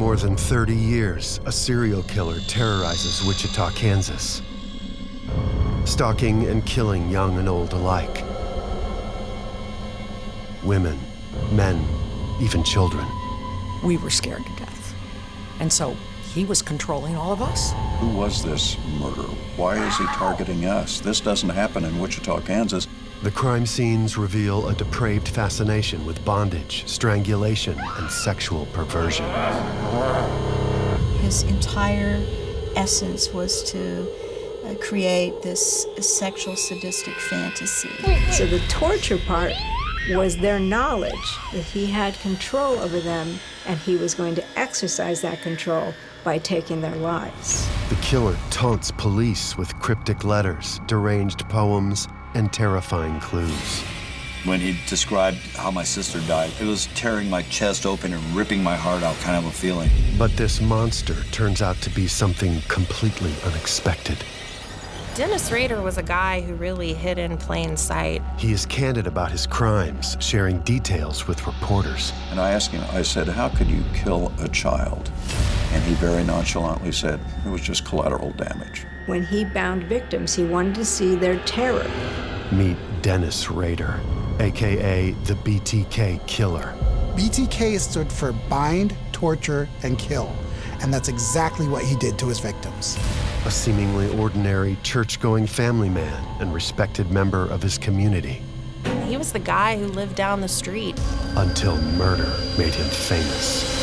more than 30 years, a serial killer terrorizes Wichita, Kansas, stalking and killing young and old alike. Women, men, even children. We were scared to death. And so he was controlling all of us. Who was this murderer? Why is he targeting us? This doesn't happen in Wichita, Kansas. The crime scenes reveal a depraved fascination with bondage, strangulation, and sexual perversion. His entire essence was to create this sexual sadistic fantasy. So the torture part was their knowledge that he had control over them, and he was going to exercise that control by taking their lives. The killer taunts police with cryptic letters, deranged poems, and terrifying clues. When he described how my sister died, it was tearing my chest open and ripping my heart out, kind of a feeling. But this monster turns out to be something completely unexpected. Dennis Rader was a guy who really hid in plain sight. He is candid about his crimes, sharing details with reporters. And I asked him, I said, how could you kill a child? And he very nonchalantly said, it was just collateral damage. When he bound victims, he wanted to see their terror. Meet Dennis Rader, AKA the BTK Killer. BTK stood for bind, torture, and kill. And that's exactly what he did to his victims. A seemingly ordinary church-going family man and respected member of his community. He was the guy who lived down the street. Until murder made him famous.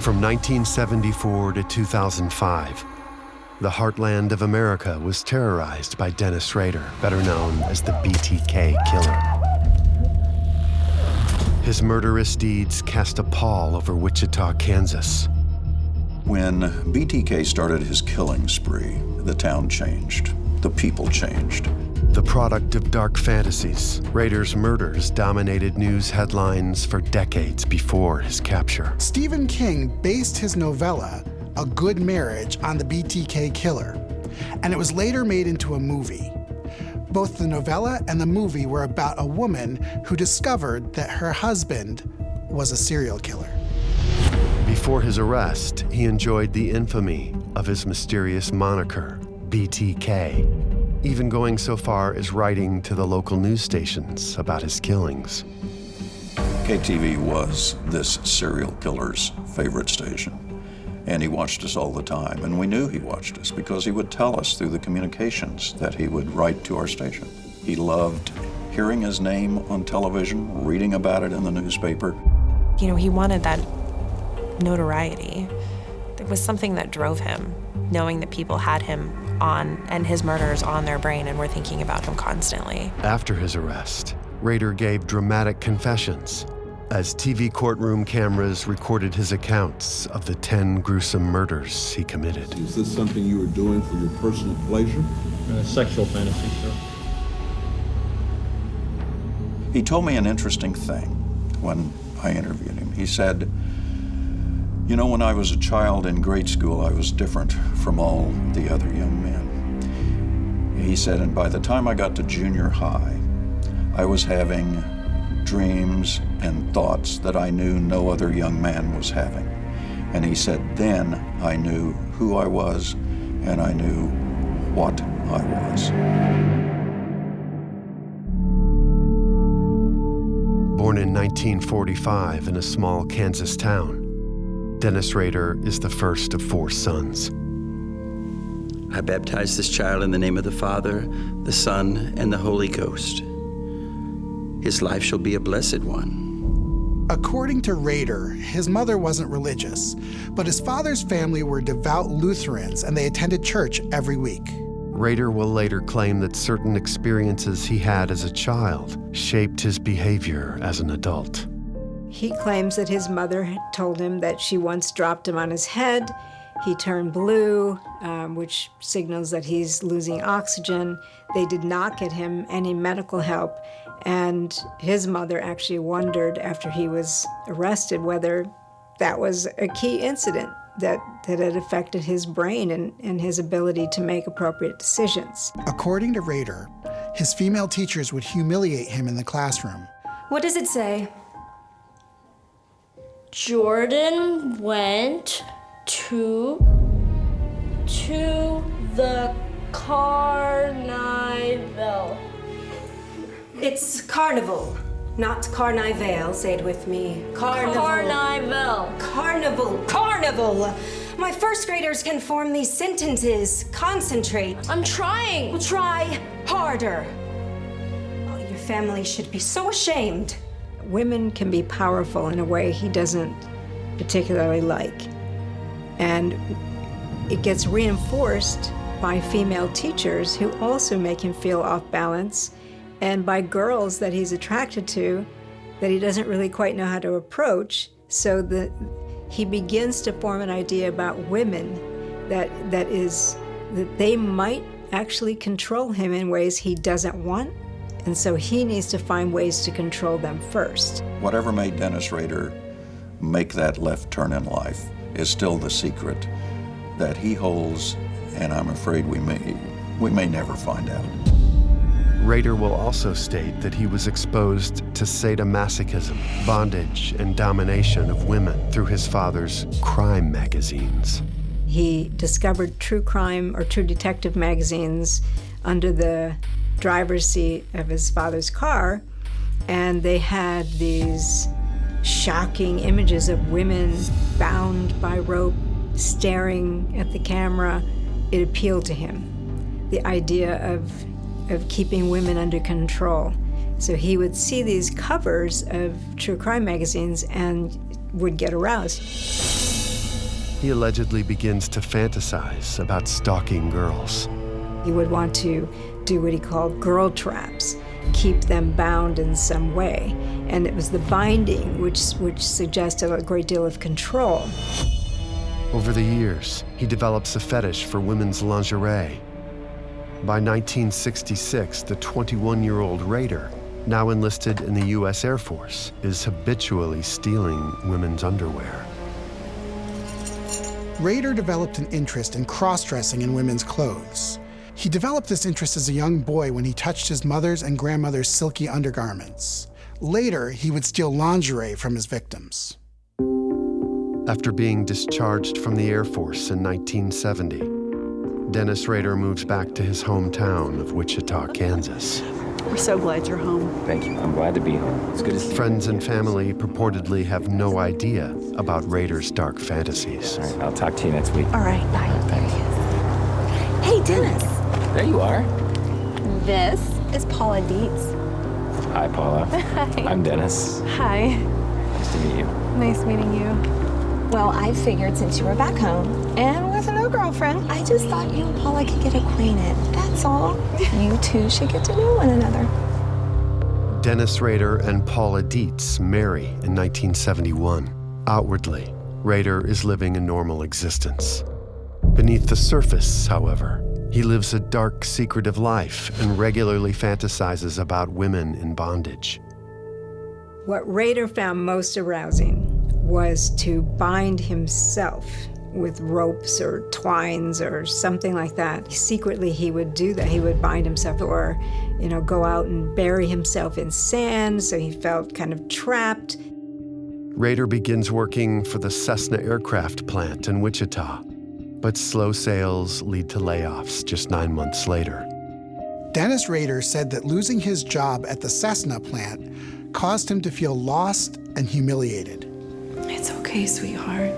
From 1974 to 2005, the heartland of America was terrorized by Dennis Rader, better known as the BTK Killer. His murderous deeds cast a pall over Wichita, Kansas. When BTK started his killing spree, the town changed. The people changed. The product of dark fantasies, Rader's murders dominated news headlines for decades before his capture. Stephen King based his novella, A Good Marriage, on the BTK Killer, and it was later made into a movie. Both the novella and the movie were about a woman who discovered that her husband was a serial killer. Before his arrest, he enjoyed the infamy of his mysterious moniker, BTK, even going so far as writing to the local news stations about his killings. KTV was this serial killer's favorite station. And he watched us all the time, and we knew he watched us because he would tell us through the communications that he would write to our station. He loved hearing his name on television, reading about it in the newspaper. You know, he wanted that notoriety. It was something that drove him, knowing that people had him on and his murders on their brain and were thinking about him constantly. After his arrest, Rader gave dramatic confessions as TV courtroom cameras recorded his accounts of the 10 gruesome murders he committed. Is this something you were doing for your personal pleasure? Sexual fantasy, sure. He told me an interesting thing when I interviewed him. He said, you know, when I was a child in grade school, I was different from all the other young men. He said, and by the time I got to junior high, I was having dreams and thoughts that I knew no other young man was having. And he said, then I knew who I was and I knew what I was. Born in 1945 in a small Kansas town, Dennis Rader is the first of 4 sons. I baptize this child in the name of the Father, the Son, and the Holy Ghost. His life shall be a blessed one. According to Rader, his mother wasn't religious, but his father's family were devout Lutherans and they attended church every week. Rader will later claim that certain experiences he had as a child shaped his behavior as an adult. He claims that his mother had told him that she once dropped him on his head. He turned blue, which signals that he's losing oxygen. They did not get him any medical help. And his mother actually wondered after he was arrested whether that was a key incident that had affected his brain and his ability to make appropriate decisions. According to Rader, his female teachers would humiliate him in the classroom. What does it say? Jordan went to the carnival. It's carnival, not carnival. Say it with me. Carnival. Carnival. Carnival. Carnival. My first graders can form these sentences. Concentrate. I'm trying. Well, try harder. Oh, your family should be so ashamed. Women can be powerful in a way he doesn't particularly like. And it gets reinforced by female teachers who also make him feel off balance, and by girls that he's attracted to that he doesn't really quite know how to approach, so that he begins to form an idea about women that they might actually control him in ways he doesn't want, and so he needs to find ways to control them first. Whatever made Dennis Rader make that left turn in life is still the secret that he holds, and I'm afraid we may never find out. Rader will also state that he was exposed to sadomasochism, bondage, and domination of women through his father's crime magazines. He discovered true crime or true detective magazines under the driver's seat of his father's car, and they had these shocking images of women bound by rope, staring at the camera. It appealed to him, the idea of keeping women under control. So he would see these covers of true crime magazines and would get aroused. He allegedly begins to fantasize about stalking girls. He would want to do what he called girl traps, keep them bound in some way. And it was the binding which suggested a great deal of control. Over the years, he develops a fetish for women's lingerie. By 1966, the 21-year-old Rader, now enlisted in the U.S. Air Force, is habitually stealing women's underwear. Rader developed an interest in cross-dressing in women's clothes. He developed this interest as a young boy when he touched his mother's and grandmother's silky undergarments. Later, he would steal lingerie from his victims. After being discharged from the Air Force in 1970, Dennis Rader moves back to his hometown of Wichita, Kansas. We're so glad you're home. Thank you. I'm glad to be home. It's good to see you. Friends and family purportedly have no idea about Rader's dark fantasies. All right, I'll talk to you next week. All right, bye. Thanks. Hey, Dennis. There you are. This is Paula Dietz. Hi, Paula. Hi. I'm Dennis. Hi. Nice to meet you. Nice meeting you. Well, I figured since you were back home and with a new girlfriend, I just thought you and Paula could get acquainted. That's all. You two should get to know one another. Dennis Rader and Paula Dietz marry in 1971. Outwardly, Rader is living a normal existence. Beneath the surface, however, he lives a dark, secretive life and regularly fantasizes about women in bondage. What Rader found most arousing was to bind himself with ropes or twines or something like that. Secretly, he would do that. He would bind himself or, go out and bury himself in sand, so he felt kind of trapped. Rader begins working for the Cessna aircraft plant in Wichita, but slow sales lead to layoffs just 9 months later. Dennis Rader said that losing his job at the Cessna plant caused him to feel lost and humiliated. It's okay, sweetheart.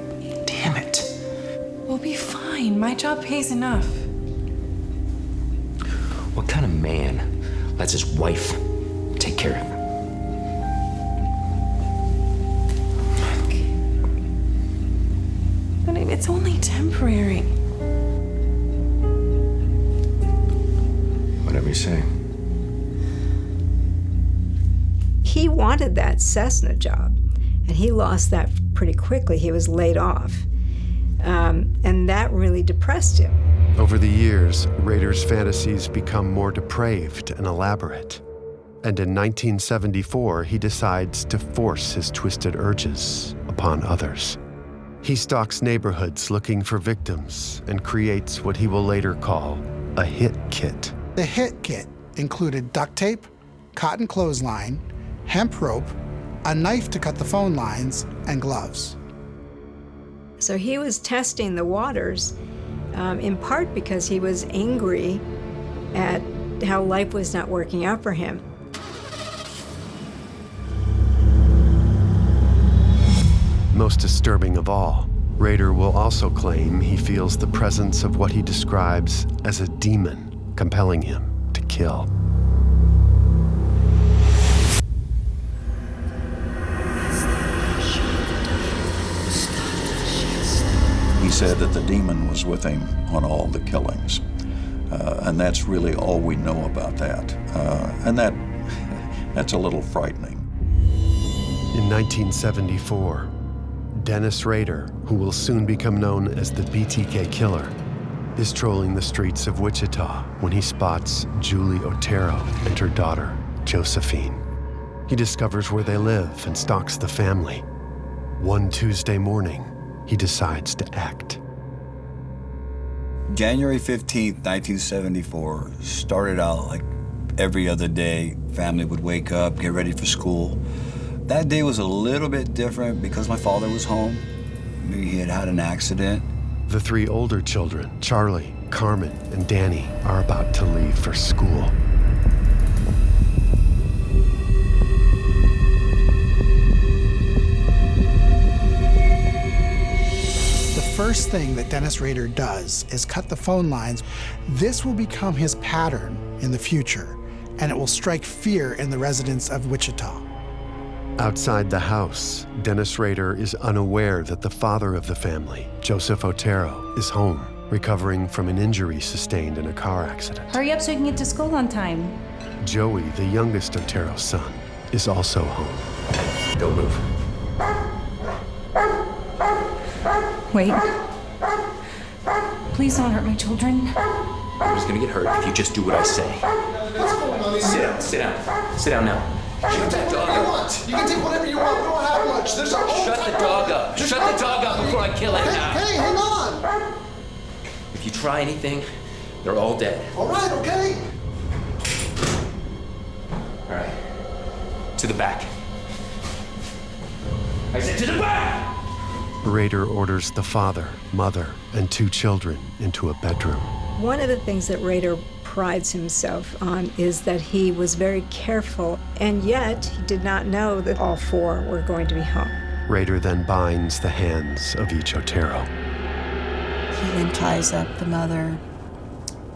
Damn it. We'll be fine. My job pays enough. What kind of man lets his wife take care of him? But it's only temporary. Whatever you say. He wanted that Cessna job, and he lost that pretty quickly. He was laid off, and that really depressed him. Over the years, Rader's fantasies become more depraved and elaborate. And in 1974, he decides to force his twisted urges upon others. He stalks neighborhoods looking for victims and creates what he will later call a hit kit. The hit kit included duct tape, cotton clothesline, hemp rope, a knife to cut the phone lines, and gloves. So he was testing the waters, in part because he was angry at how life was not working out for him. Most disturbing of all, Rader will also claim he feels the presence of what he describes as a demon compelling him to kill. He said that the demon was with him on all the killings. And that's really all we know about that. And that's a little frightening. In 1974, Dennis Rader, who will soon become known as the BTK Killer, is trolling the streets of Wichita when he spots Julie Otero and her daughter, Josephine. He discovers where they live and stalks the family. One Tuesday morning, he decides to act. January 15th, 1974, started out like every other day. Family would wake up, get ready for school. That day was a little bit different because my father was home. Maybe he had had an accident. The three older children, Charlie, Carmen, and Danny, are about to leave for school. The first thing that Dennis Rader does is cut the phone lines. This will become his pattern in the future, and it will strike fear in the residents of Wichita. Outside the house, Dennis Rader is unaware that the father of the family, Joseph Otero, is home, recovering from an injury sustained in a car accident. Hurry up so you can get to school on time. Joey, the youngest Otero son, is also home. Don't move. Wait. Please don't hurt my children. Nobody's gonna get hurt if you just do what I say. Sit down, sit down. Sit down now. Shut that dog up. You can take whatever you want. We don't have much. There's our whole Shut the dog up. Shut the dog up before I kill it now. Hey, hang on. If you try anything, they're all dead. All right, okay? All right. To the back. I said to the back! Rader orders the father, mother, and two children into a bedroom. One of the things that Rader prides himself on is that he was very careful, and yet he did not know that all four were going to be home. Rader then binds the hands of each Otero. He then ties up the mother,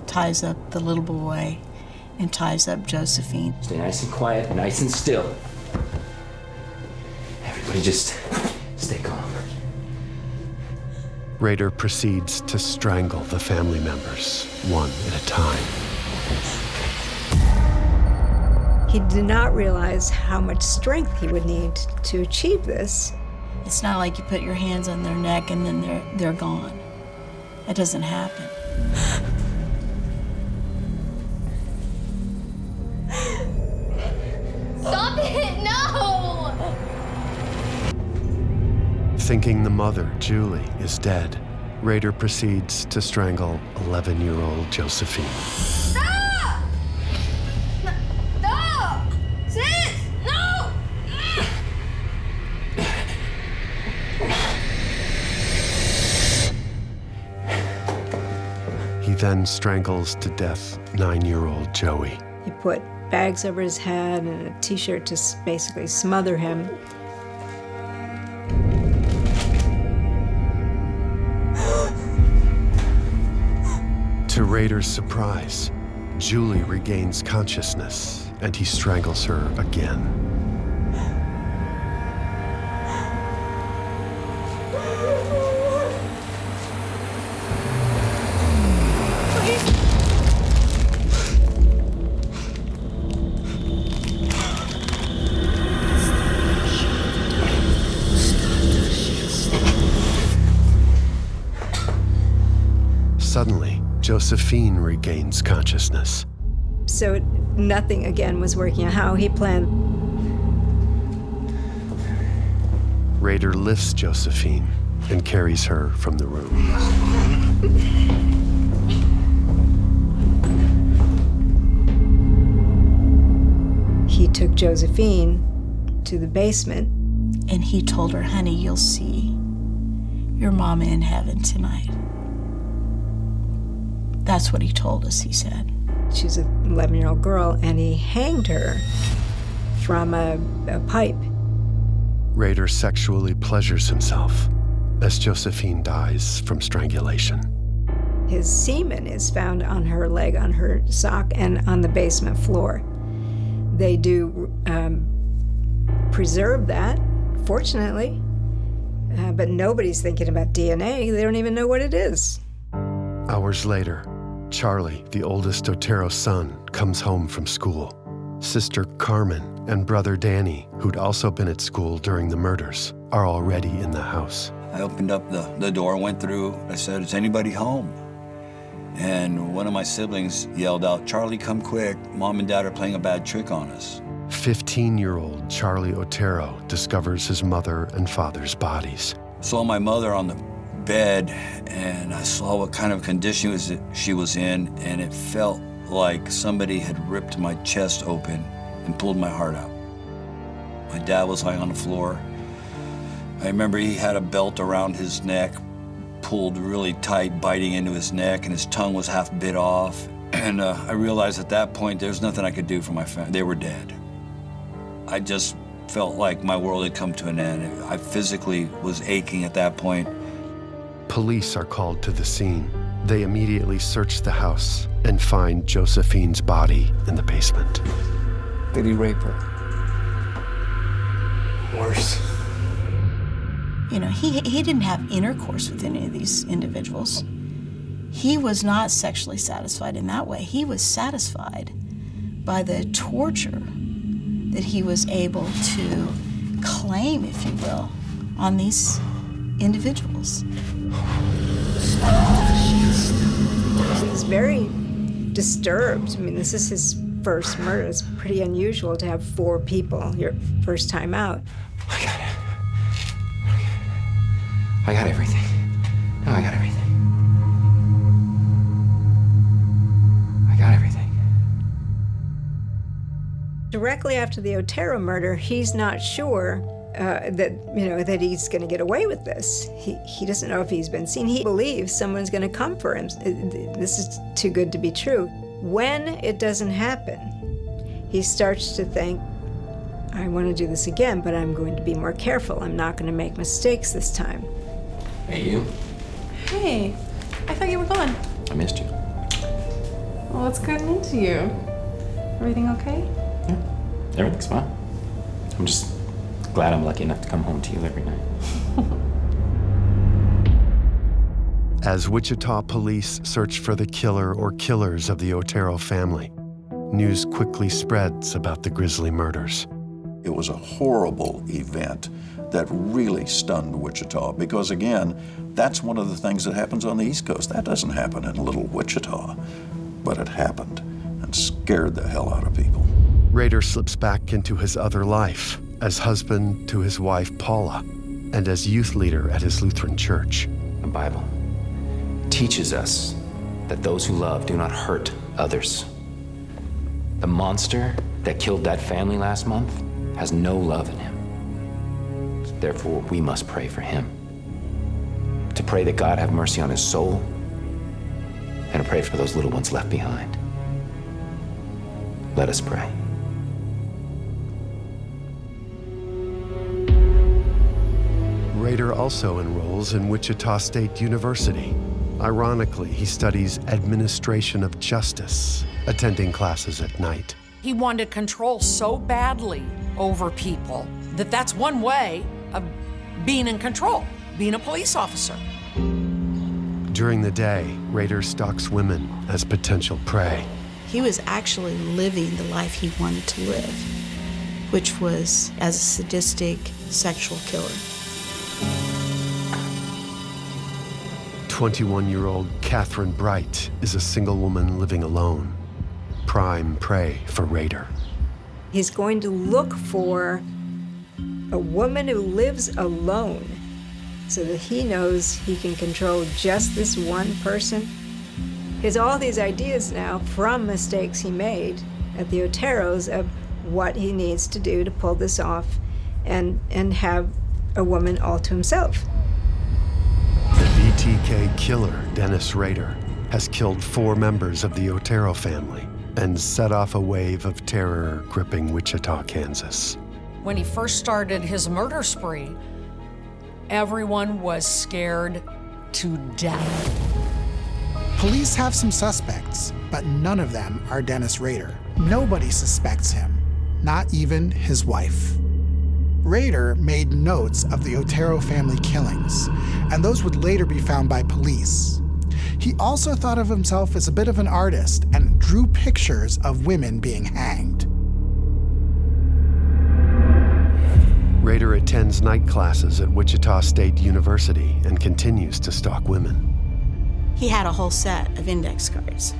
ties up the little boy, and ties up Josephine. Stay nice and quiet, nice and still. Everybody just stay calm. Rader proceeds to strangle the family members, one at a time. He did not realize how much strength he would need to achieve this. It's not like you put your hands on their neck and then they're gone. That doesn't happen. Stop it! No! Thinking the mother, Julie, is dead, Rader proceeds to strangle 11-year-old Josephine. Stop! No! Sis! No! He then strangles to death 9-year-old Joey. He put bags over his head and a t-shirt to basically smother him. To Rader's surprise, Julie regains consciousness and he strangles her again. Suddenly, Josephine regains consciousness. So nothing again was working out how he planned. Rader lifts Josephine and carries her from the room. Josephine to the basement. And he told her, honey, you'll see your mama in heaven tonight. That's what he told us, he said. She's an 11-year-old girl, and he hanged her from a pipe. Rader sexually pleasures himself as Josephine dies from strangulation. His semen is found on her leg, on her sock, and on the basement floor. They do preserve that, fortunately, but nobody's thinking about DNA. They don't even know what it is. Hours later, Charlie, the oldest Otero son, comes home from school. Sister Carmen and brother Danny, who'd also been at school during the murders, are already in the house. I opened up the door, went through. I said, is anybody home? And one of my siblings yelled out, Charlie, come quick. Mom and Dad are playing a bad trick on us. 15-year-old Charlie Otero discovers his mother and father's bodies. Saw my mother on the bed, and I saw what kind of condition she was in, and it felt like somebody had ripped my chest open and pulled my heart out. My dad was lying on the floor. I remember he had a belt around his neck, pulled really tight, biting into his neck, and his tongue was half bit off. And I realized at that point there's nothing I could do for my family. They were dead. I just felt like my world had come to an end. I physically was aching at that point. Police are called to the scene. They immediately search the house and find Josephine's body in the basement. Did he rape her? Worse. You know, he didn't have intercourse with any of these individuals. He was not sexually satisfied in that way. He was satisfied by the torture that he was able to claim, if you will, on these individuals. He's very disturbed. I mean, this is his first murder. It's pretty unusual to have 4 people your first time out. I got everything. No, I got everything. I got everything. Directly after the Otero murder, he's not sure that he's going to get away with this. He doesn't know if he's been seen. He believes someone's going to come for him. This is too good to be true. When it doesn't happen, he starts to think, I want to do this again, but I'm going to be more careful. I'm not going to make mistakes this time. Hey, you. Hey, I thought you were gone. I missed you. Well, what's gotten into you? Everything okay? Yeah, everything's fine. I'm just glad I'm lucky enough to come home to you every night. As Wichita police search for the killer or killers of the Otero family, news quickly spreads about the grisly murders. It was a horrible event that really stunned Wichita because, again, that's one of the things that happens on the East Coast. That doesn't happen in little Wichita, but it happened and scared the hell out of people. Rader slips back into his other life as husband to his wife, Paula, and as youth leader at his Lutheran church. The Bible teaches us that those who love do not hurt others. The monster that killed that family last month has no love in him. Therefore, we must pray for him. To pray that God have mercy on his soul, and to pray for those little ones left behind. Let us pray. Rader also enrolls in Wichita State University. Ironically, he studies administration of justice, attending classes at night. He wanted control so badly over people that that's one way of being in control, being a police officer. During the day, Rader stalks women as potential prey. He was actually living the life he wanted to live, which was as a sadistic sexual killer. 21-year-old Catherine Bright is a single woman living alone, prime prey for Rader. He's going to look for a woman who lives alone so that he knows he can control just this one person. He has all these ideas now from mistakes he made at the Oteros of what he needs to do to pull this off and have a woman all to himself. The BTK Killer, Dennis Rader, has killed 4 members of the Otero family and set off a wave of terror gripping Wichita, Kansas. When he first started his murder spree, everyone was scared to death. Police have some suspects, but none of them are Dennis Rader. Nobody suspects him, not even his wife. Rader made notes of the Otero family killings, and those would later be found by police. He also thought of himself as a bit of an artist and drew pictures of women being hanged. Rader attends night classes at Wichita State University and continues to stalk women. He had a whole set of index cards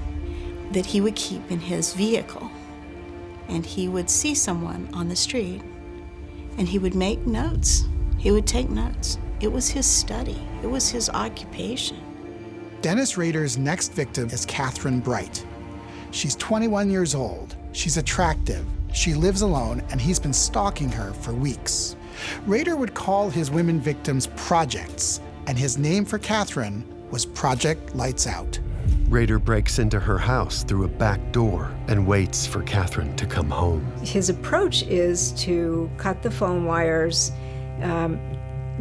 that he would keep in his vehicle. And he would see someone on the street, and he would make notes. He would take notes. It was his study. It was his occupation. Dennis Rader's next victim is Catherine Bright. She's 21 years old. She's attractive. She lives alone, and he's been stalking her for weeks. Rader would call his women victims projects, and his name for Catherine was Project Lights Out. Rader breaks into her house through a back door and waits for Catherine to come home. His approach is to cut the phone wires,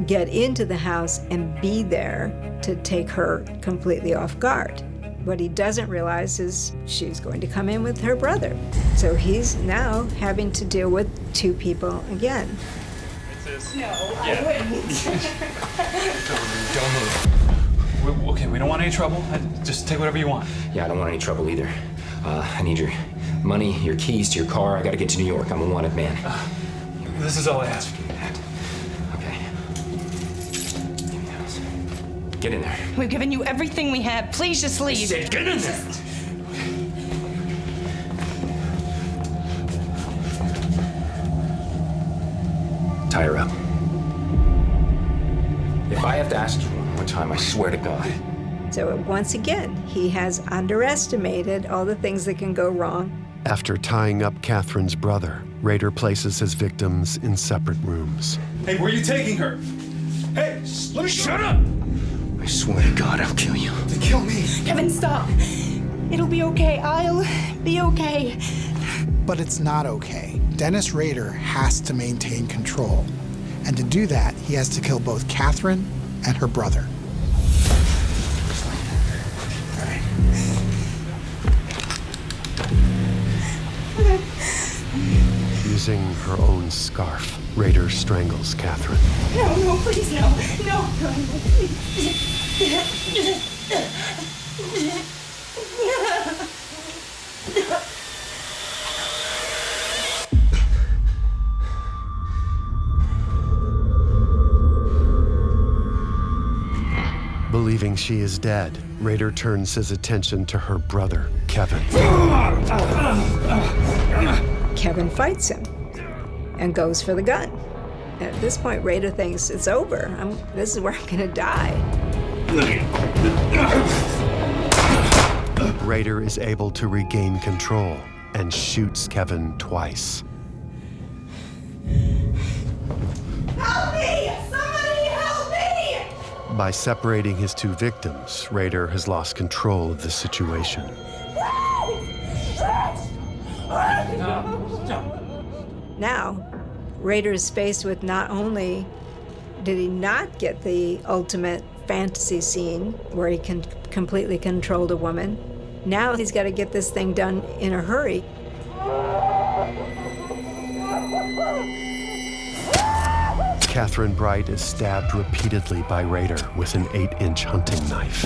get into the house, and be there to take her completely off guard. What he doesn't realize is she's going to come in with her brother. So he's now having to deal with 2 people again. No, I wouldn't. Don't move. Okay, we don't want any trouble. Just take whatever you want. Yeah, I don't want any trouble either. I need your money, your keys to your car. I gotta get to New York. I'm a wanted man. This is all I ask. Okay. Get in there. We've given you everything we have. Please just leave. I said, get in there. Tie her up. If I have to ask you one more time, I swear to God. So once again, he has underestimated all the things that can go wrong. After tying up Catherine's brother, Rader places his victims in separate rooms. Hey, where are you taking her? Hey, let me shut up! I swear to God, I'll kill you. To kill me. Kevin, stop. It'll be okay. I'll be okay. But it's not okay. Dennis Rader has to maintain control. And to do that, he has to kill both Catherine and her brother. Using her own scarf, Rader strangles Catherine. No, please, no. No, Believing she is dead, Rader turns his attention to her brother, Kevin. Kevin fights him and goes for the gun. At this point, Rader thinks it's over. This is where I'm gonna die. Rader is able to regain control and shoots Kevin twice. Help me! Somebody help me! By separating his 2 victims, Rader has lost control of the situation. Now, Rader is faced with not only did he not get the ultimate fantasy scene where he can completely control a woman, now he's got to get this thing done in a hurry. Catherine Bright is stabbed repeatedly by Rader with an 8-inch hunting knife.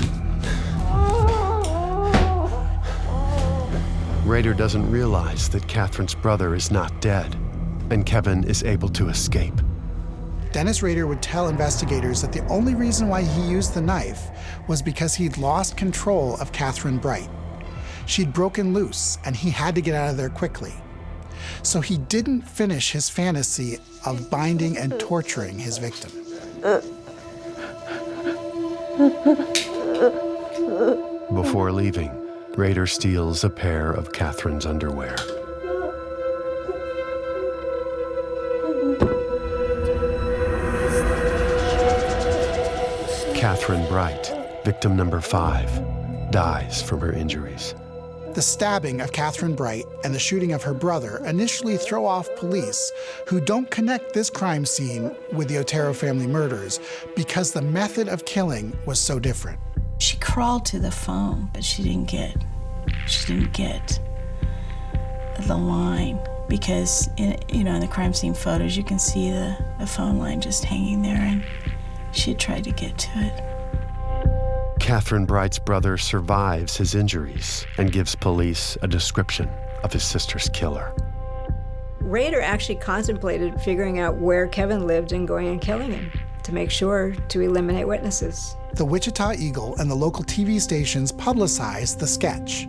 Rader doesn't realize that Catherine's brother is not dead, and Kevin is able to escape. Dennis Rader would tell investigators that the only reason why he used the knife was because he'd lost control of Catherine Bright. She'd broken loose, and he had to get out of there quickly. So he didn't finish his fantasy of binding and torturing his victim. Before leaving, Rader steals a pair of Catherine's underwear. Catherine Bright, victim number 5, dies from her injuries. The stabbing of Catherine Bright and the shooting of her brother initially throw off police, who don't connect this crime scene with the Otero family murders because the method of killing was so different. She crawled to the phone, but she didn't get the line, because in the crime scene photos you can see the phone line just hanging there, and she tried to get to it. Catherine Bright's brother survives his injuries and gives police a description of his sister's killer. Rader actually contemplated figuring out where Kevin lived and going and killing him to make sure to eliminate witnesses. The Wichita Eagle and the local TV stations publicize the sketch,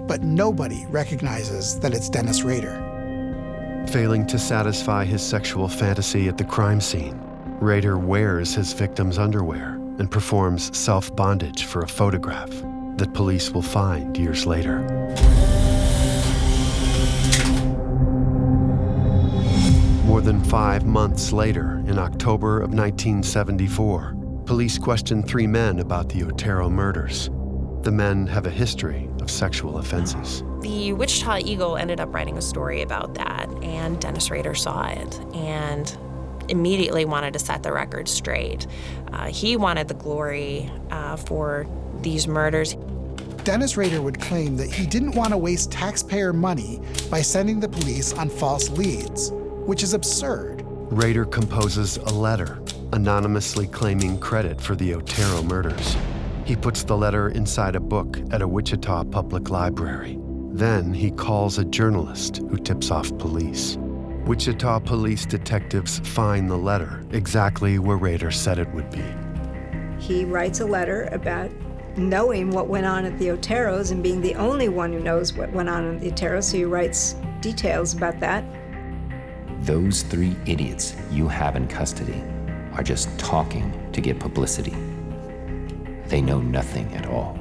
but nobody recognizes that it's Dennis Rader. Failing to satisfy his sexual fantasy at the crime scene, Rader wears his victim's underwear and performs self-bondage for a photograph that police will find years later. More than 5 months later, in October of 1974, police questioned 3 men about the Otero murders. The men have a history of sexual offenses. The Wichita Eagle ended up writing a story about that, and Dennis Rader saw it and immediately wanted to set the record straight. He wanted the glory for these murders. Dennis Rader would claim that he didn't want to waste taxpayer money by sending the police on false leads, which is absurd. Rader composes a letter anonymously claiming credit for the Otero murders. He puts the letter inside a book at a Wichita public library. Then he calls a journalist who tips off police. Wichita police detectives find the letter exactly where Rader said it would be. He writes a letter about knowing what went on at the Oteros and being the only one who knows what went on at the Oteros, so he writes details about that. Those 3 idiots you have in custody are just talking to get publicity. They know nothing at all.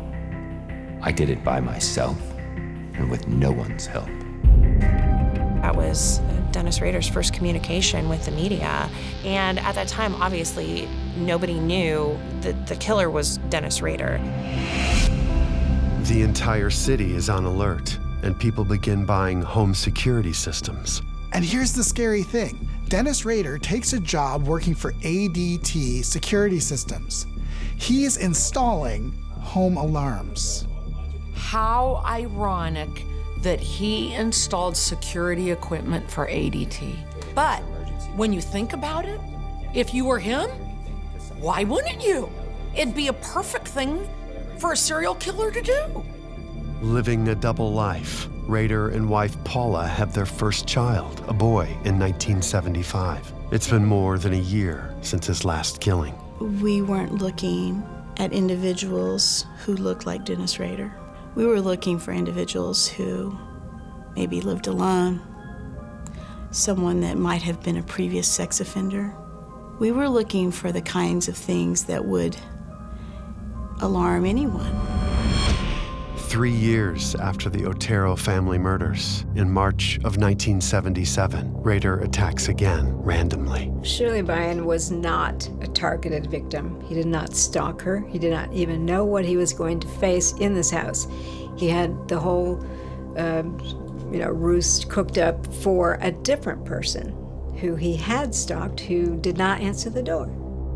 I did it by myself and with no one's help. That was Dennis Rader's first communication with the media. And at that time, obviously, nobody knew that the killer was Dennis Rader. The entire city is on alert, and people begin buying home security systems. And here's the scary thing. Dennis Rader takes a job working for ADT Security Systems. He is installing home alarms. How ironic that he installed security equipment for ADT. But when you think about it, if you were him, why wouldn't you? It'd be a perfect thing for a serial killer to do. Living a double life, Rader and wife Paula have their first child, a boy, in 1975. It's been more than a year since his last killing. We weren't looking at individuals who looked like Dennis Rader. We were looking for individuals who maybe lived alone, someone that might have been a previous sex offender. We were looking for the kinds of things that would alarm anyone. 3 years after the Otero family murders, in March of 1977, Rader attacks again, randomly. Shirley Vian was not a targeted victim. He did not stalk her. He did not even know what he was going to face in this house. He had the whole, ruse cooked up for a different person who he had stalked, who did not answer the door.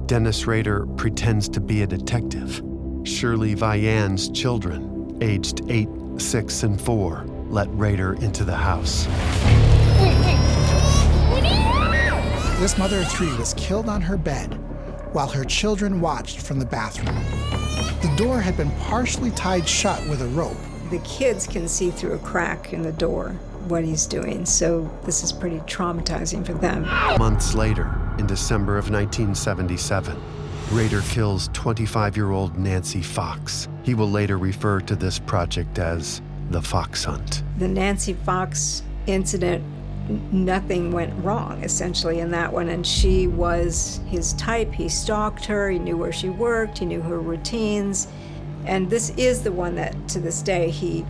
Dennis Rader pretends to be a detective. Shirley Vian's children, aged 8, 6, and 4, let Rader into the house. This mother of 3 was killed on her bed while her children watched from the bathroom. The door had been partially tied shut with a rope. The kids can see through a crack in the door what he's doing, so this is pretty traumatizing for them. Months later, in December of 1977, Rader kills 25-year-old Nancy Fox. He will later refer to this project as the Fox Hunt. The Nancy Fox incident, nothing went wrong, essentially, in that one, and she was his type. He stalked her, he knew where she worked, he knew her routines, and this is the one that, to this day, he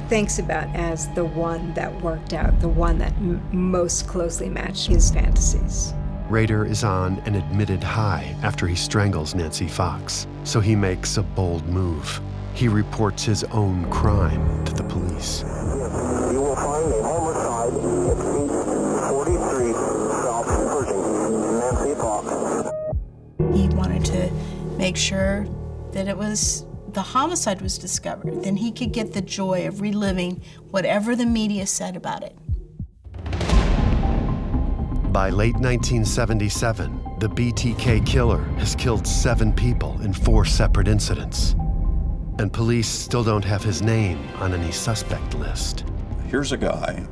thinks about as the one that worked out, the one that most closely matched his fantasies. Rader is on an admitted high after he strangles Nancy Fox, so he makes a bold move. He reports his own crime to the police. You will find a homicide at Suite 43 South Pershing, Nancy Fox. He wanted to make sure that the homicide was discovered. Then he could get the joy of reliving whatever the media said about it. By late 1977, the BTK Killer has killed 7 people in 4 separate incidents. And police still don't have his name on any suspect list. Here's a guy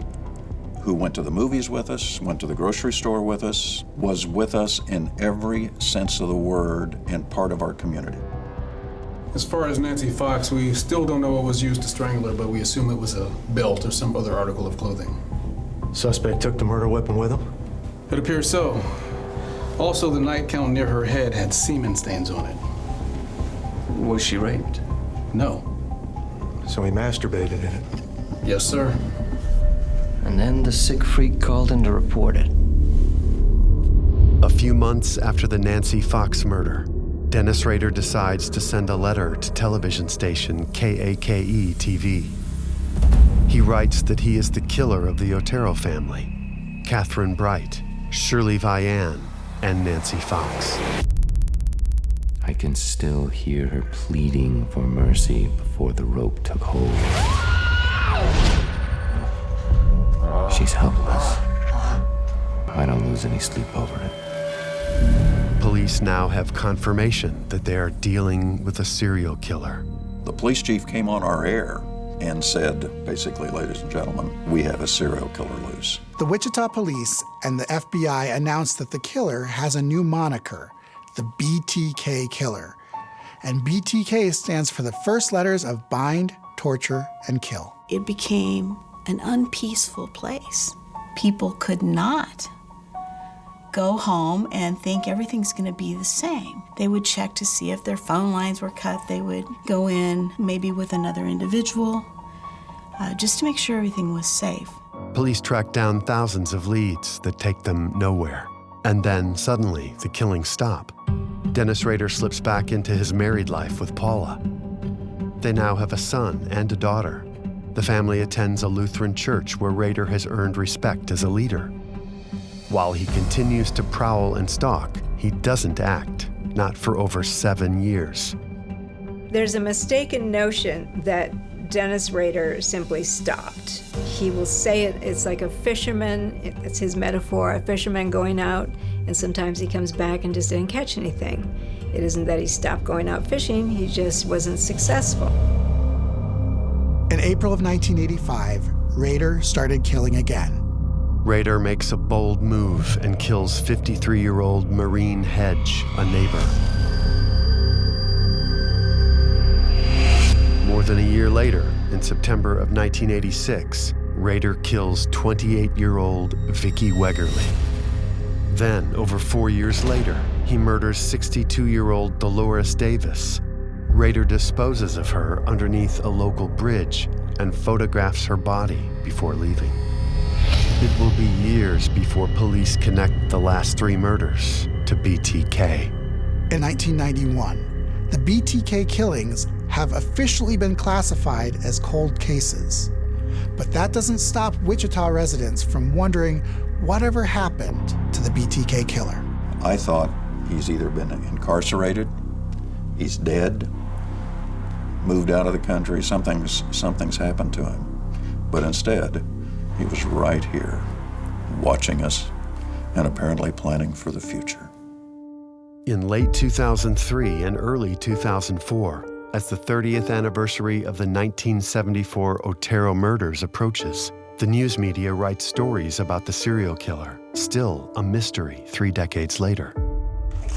who went to the movies with us, went to the grocery store with us, was with us in every sense of the word and part of our community. As far as Nancy Fox, we still don't know what was used to strangle her, but we assume it was a belt or some other article of clothing. Suspect took the murder weapon with him? It appears so. Also, the nightgown near her head had semen stains on it. Was she raped? No. So he masturbated in it? Yes, sir. And then the sick freak called in to report it. A few months after the Nancy Fox murder, Dennis Rader decides to send a letter to television station KAKE TV. He writes that he is the killer of the Otero family, Catherine Bright, Shirley Vian, and Nancy Fox. I can still hear her pleading for mercy before the rope took hold. She's helpless. I don't lose any sleep over it. Police now have confirmation that they are dealing with a serial killer. The police chief came on our air and said, basically, ladies and gentlemen, we have a serial killer loose. The Wichita police and the FBI announced that the killer has a new moniker, the BTK Killer. And BTK stands for the first letters of bind, torture, and kill. It became an unpeaceful place. People could not go home and think everything's going to be the same. They would check to see if their phone lines were cut. They would go in maybe with another individual just to make sure everything was safe. Police track down thousands of leads that take them nowhere. And then suddenly the killings stop. Dennis Rader slips back into his married life with Paula. They now have a son and a daughter. The family attends a Lutheran church where Rader has earned respect as a leader. While he continues to prowl and stalk, he doesn't act, not for over 7 years. There's a mistaken notion that Dennis Rader simply stopped. He will say it's like a fisherman, it's his metaphor, a fisherman going out, and sometimes he comes back and just didn't catch anything. It isn't that he stopped going out fishing, he just wasn't successful. In April of 1985, Rader started killing again. Rader makes a bold move and kills 53-year-old Maureen Hedge, a neighbor. More than a year later, in September of 1986, Rader kills 28-year-old Vicki Wegerle. Then, over 4 years later, he murders 62-year-old Dolores Davis. Rader disposes of her underneath a local bridge and photographs her body before leaving. It will be years before police connect the last 3 murders to BTK. In 1991, the BTK killings have officially been classified as cold cases. But that doesn't stop Wichita residents from wondering whatever happened to the BTK killer. I thought he's either been incarcerated, he's dead, moved out of the country, something's happened to him. But instead, he was right here, watching us, and apparently planning for the future. In late 2003 and early 2004, as the 30th anniversary of the 1974 Otero murders approaches, the news media writes stories about the serial killer, still a mystery 3 decades later.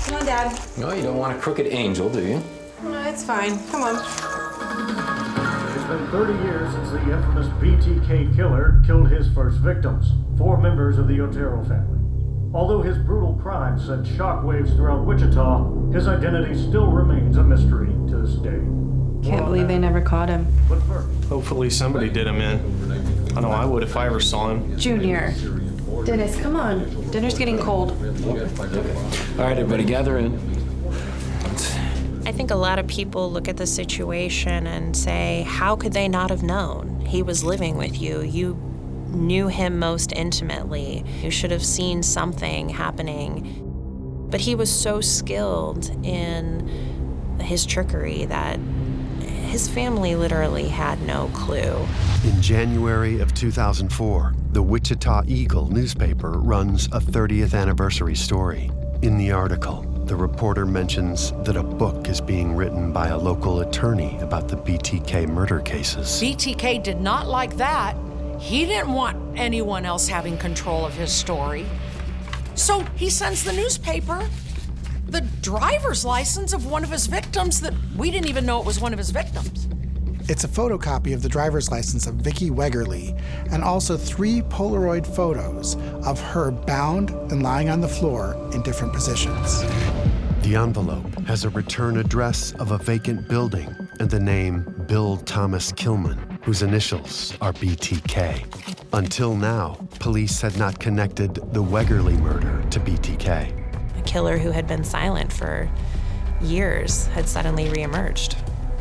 Come on, Dad. No, you don't want a crooked angel, do you? No, it's fine. Come on. It's been 30 years since the infamous BTK Killer killed his first victims, 4 members of the Otero family. Although his brutal crimes sent shockwaves throughout Wichita, his identity still remains a mystery to this day. Can't believe they never caught him. But first, Hopefully somebody did him in. I know I would if I ever saw him. Junior, Dennis, come on. Dinner's getting cold. All right, everybody, gather in. I think a lot of people look at the situation and say, how could they not have known? He was living with you. You knew him most intimately. You should have seen something happening. But he was so skilled in his trickery that his family literally had no clue. In January of 2004, the Wichita Eagle newspaper runs a 30th anniversary story. In the article, the reporter mentions that a book is being written by a local attorney about the BTK murder cases. BTK did not like that. He didn't want anyone else having control of his story. So he sends the newspaper the driver's license of one of his victims that we didn't even know it was one of his victims. It's a photocopy of the driver's license of Vicki Wegerle, and also 3 Polaroid photos of her bound and lying on the floor in different positions. The envelope has a return address of a vacant building and the name Bill Thomas Kilman, whose initials are BTK. Until now, police had not connected the Wegerle murder to BTK. A killer who had been silent for years had suddenly reemerged.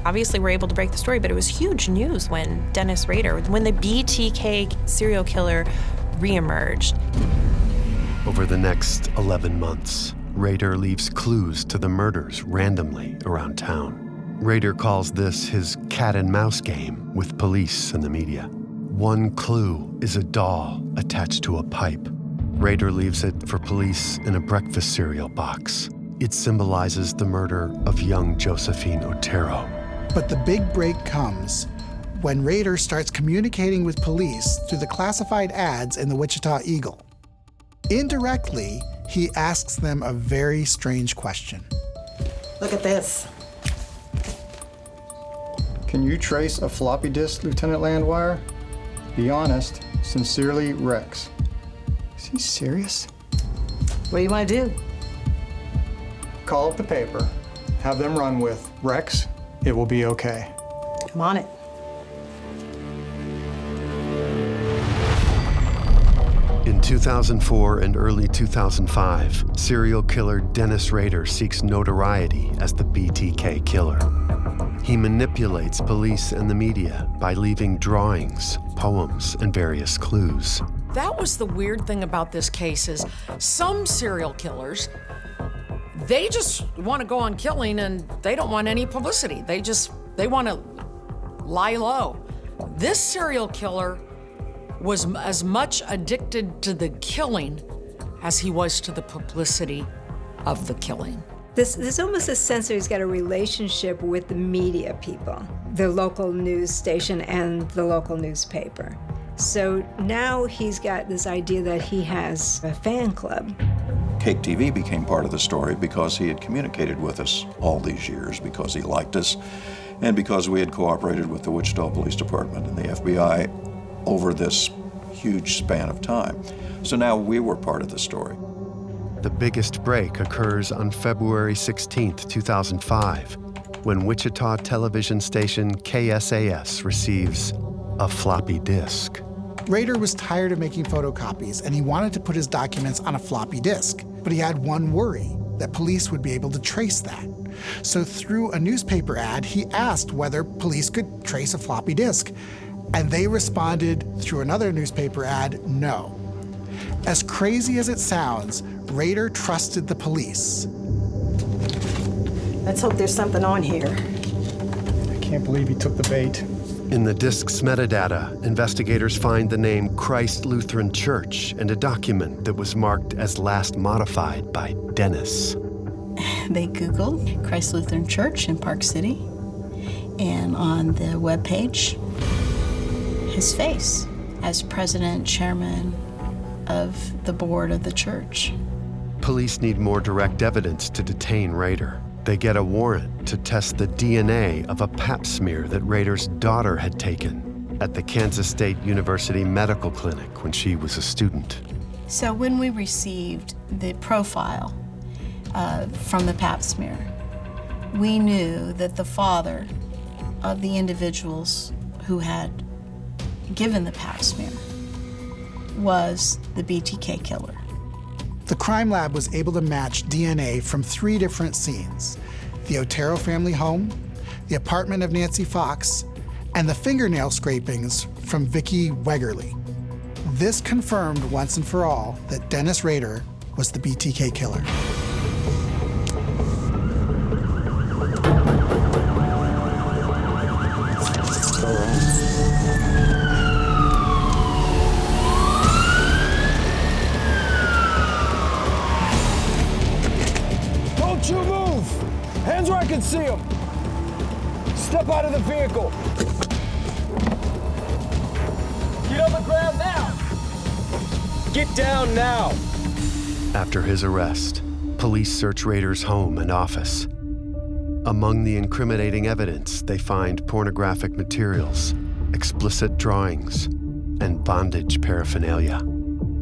Obviously, we're able to break the story, but it was huge news when Dennis Rader, when the BTK serial killer reemerged. Over the next 11 months, Rader leaves clues to the murders randomly around town. Rader calls this his cat and mouse game with police and the media. One clue is a doll attached to a pipe. Rader leaves it for police in a breakfast cereal box. It symbolizes the murder of young Josephine Otero. But the big break comes when Rader starts communicating with police through the classified ads in the Wichita Eagle. Indirectly, he asks them a very strange question. Look at this. Can you trace a floppy disk, Lieutenant Landwire? Be honest. Sincerely, Rex. Is he serious? What do you want to do? Call up the paper. Have them run with Rex. It will be okay. I'm on it. In 2004 and early 2005, serial killer Dennis Rader seeks notoriety as the BTK Killer. He manipulates police and the media by leaving drawings, poems, and various clues. That was the weird thing about this case is some serial killers, they just want to go on killing and they don't want any publicity. They want to lie low. This serial killer was as much addicted to the killing as he was to the publicity of the killing. There's almost a sense that he's got a relationship with the media people, the local news station and the local newspaper. So now he's got this idea that he has a fan club. Cake TV became part of the story because he had communicated with us all these years, because he liked us, and because we had cooperated with the Wichita Police Department and the FBI over this huge span of time. So now we were part of the story. The biggest break occurs on February 16, 2005, when Wichita television station KSAS receives a floppy disk. Rader was tired of making photocopies, and he wanted to put his documents on a floppy disk. But he had one worry, that police would be able to trace that. So through a newspaper ad, he asked whether police could trace a floppy disk. And they responded through another newspaper ad, no. As crazy as it sounds, Rader trusted the police. Let's hope there's something on here. I can't believe he took the bait. In the disk's metadata, investigators find the name Christ Lutheran Church and a document that was marked as last modified by Dennis. They Googled Christ Lutheran Church in Park City, and on the webpage, his face as president, chairman of the board of the church. Police need more direct evidence to detain Rader. They get a warrant to test the DNA of a pap smear that Rader's daughter had taken at the Kansas State University Medical Clinic when she was a student. So when we received the profile from the pap smear, we knew that the father of the individuals who had given the pap smear was the BTK killer. The crime lab was able to match DNA from 3 different scenes: the Otero family home, the apartment of Nancy Fox, and the fingernail scrapings from Vicki Wegerle. This confirmed once and for all that Dennis Rader was the BTK killer. Don't you move! Hands where I can see them! Step out of the vehicle! Get on the ground now! Get down now! After his arrest, police search Rader's home and office. Among the incriminating evidence, they find pornographic materials, explicit drawings, and bondage paraphernalia.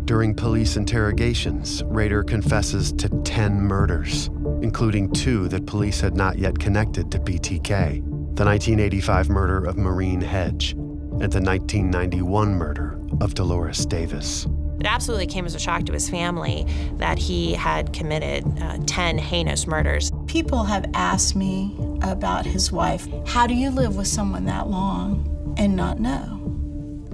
During police interrogations, Rader confesses to 10 murders, including 2 that police had not yet connected to BTK: the 1985 murder of Maureen Hedge and the 1991 murder of Dolores Davis. It absolutely came as a shock to his family that he had committed 10 heinous murders. People have asked me about his wife. How do you live with someone that long and not know?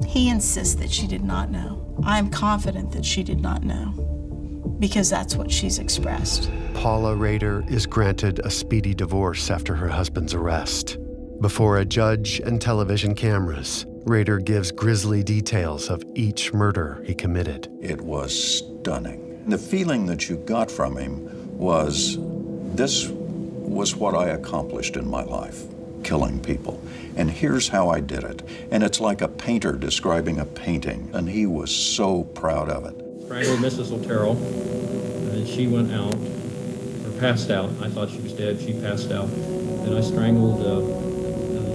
He insists that she did not know. I'm confident that she did not know, because that's what she's expressed. Paula Rader is granted a speedy divorce after her husband's arrest. Before a judge and television cameras, Rader gives grisly details of each murder he committed. It was stunning. The feeling that you got from him was, this was what I accomplished in my life, killing people. And here's how I did it. And it's like a painter describing a painting, and he was so proud of it. Strangled Mrs. Otero, and she went out, or passed out. I thought she was dead. She passed out. And I strangled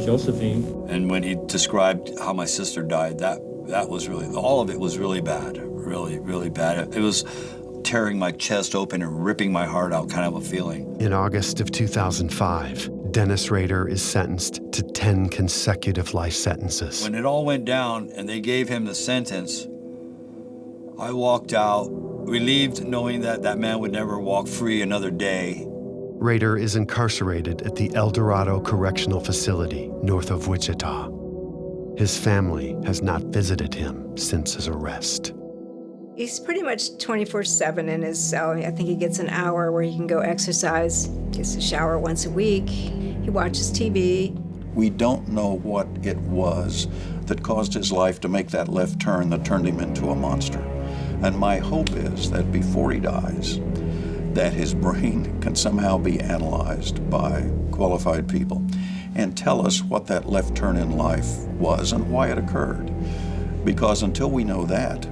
Josephine. And when he described how my sister died, that was really, all of it was really bad, really, really bad. It was tearing my chest open and ripping my heart out, kind of a feeling. In August of 2005, Dennis Rader is sentenced to 10 consecutive life sentences. When it all went down and they gave him the sentence, I walked out, relieved knowing that that man would never walk free another day. Rader is incarcerated at the El Dorado Correctional Facility, north of Wichita. His family has not visited him since his arrest. He's pretty much 24/7 in his cell. I think he gets an hour where he can go exercise, gets a shower once a week. He watches TV. We don't know what it was that caused his life to make that left turn that turned him into a monster. And my hope is that before he dies, that his brain can somehow be analyzed by qualified people and tell us what that left turn in life was and why it occurred. Because until we know that,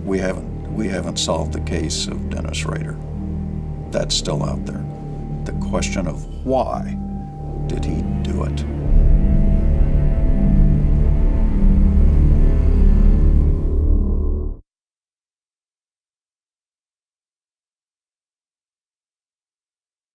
we haven't solved the case of Dennis Rader. That's still out there. The question of why did he do it?